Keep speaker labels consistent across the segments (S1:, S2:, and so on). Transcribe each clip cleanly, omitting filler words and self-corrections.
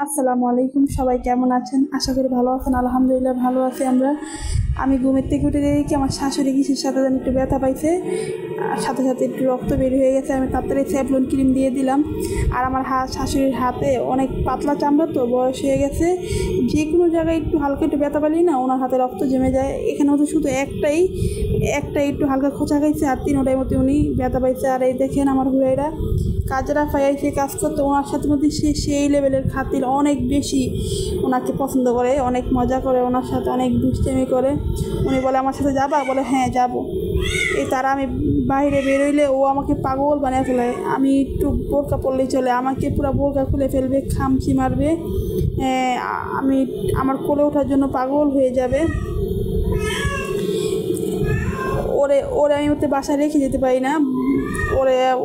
S1: আসসালামু আলাইকুম, সবাই কেমন আছেন? আশা করি ভালো আছেন। আলহামদুলিল্লাহ ভালো আছি আমরা। আমি ঘুমের থেকে উঠে দেখি আমার শাশুড়ি কিসের সাথে যেন একটু ব্যথা পাইছে, আর সাথে সাথে একটু রক্ত বের হয়ে গেছে। আমি তাড়াতাড়ি স্যাভলন ক্রিম দিয়ে দিলাম। আর আমার শাশুড়ির হাতে অনেক পাতলা চামড়া, তো বয়স হয়ে গেছে, যে কোনো জায়গায় একটু হালকা একটু ব্যথা পালি না ওনার হাতে রক্ত জমে যায়। এখানেও তো শুধু একটাই একটু হালকা খোঁচা খাইছে, আর তিনোটার মধ্যে উনি ব্যথা পাইছে। আর এই দেখেন আমার হুড়াইরা কাজরা ফাইয়াইছে কাজ করতে, ওনার সাথে মধ্যে সেই লেভেলের খাতির, অনেক বেশি ওনাকে পছন্দ করে, অনেক মজা করে ওনার সাথে, অনেক দুষ্টেমি করে। উনি বলে আমার সাথে যাবা, বলে হ্যাঁ যাব। এই তারা আমি বাইরে বেরোইলে ও আমাকে পাগল বানিয়ে ফেলে। আমি একটু বোরকা পরলেই চলে, আমাকে পুরো বোরকা খুলে ফেলবে, খামচি মারবে, আমি আমার কোলে ওঠার জন্য পাগল হয়ে যাবে। ওরে ওরে আমি ওতে বাসায় রেখে যেতে পারি না।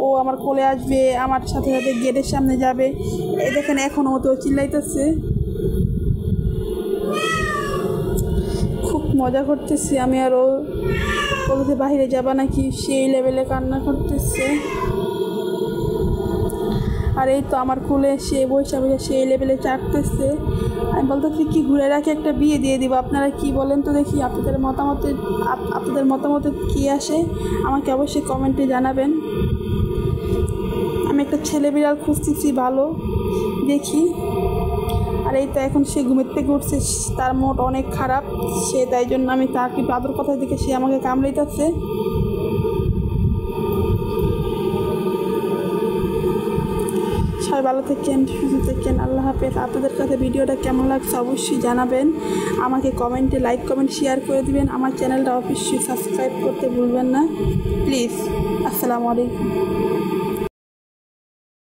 S1: ও আমার কোলে আসবে, আমার সাথে সাথে গেটের সামনে যাবে। এই দেখেন এখনও তো চিল্লাইতেছে, খুব মজা করতেছি আমি। আর ও বলতে বাহিরে যাবা নাকি, সেই লেভেলে কান্না করতেছে। আর এই তো আমার কোলে সে বৈশা সেই লেভেলে চাটতেছে। আমি বলতেছি কি ঘুরে রাখি, একটা বিয়ে দিয়ে দিব। আপনারা কি বলেন তো দেখি, আপনাদের মতামতে কী আসে আমাকে অবশ্যই কমেন্টে জানাবেন। আমি একটা ছেলে বিড়াল খুঁজতেছি ভালো দেখি। আর এই তো এখন সে ঘুমের থেকে উঠছে, তার মুড অনেক খারাপ, সে তাই জন্য আমি তার কি আদর কথা দেখে সে আমাকে কামড়াইতেছে। সবাই ভালো থাকেন, সুস্থ থাকেন, আল্লাহ হাফেজ। আপনাদের কাছে ভিডিওটা কেমন লাগছে অবশ্যই জানাবেন, আমাকে কমেন্টে লাইক কমেন্ট শেয়ার করে দিবেন। আমার চ্যানেলটা অবশ্যই সাবস্ক্রাইব করতে ভুলবেন না প্লিজ। আসসালামু আলাইকুম।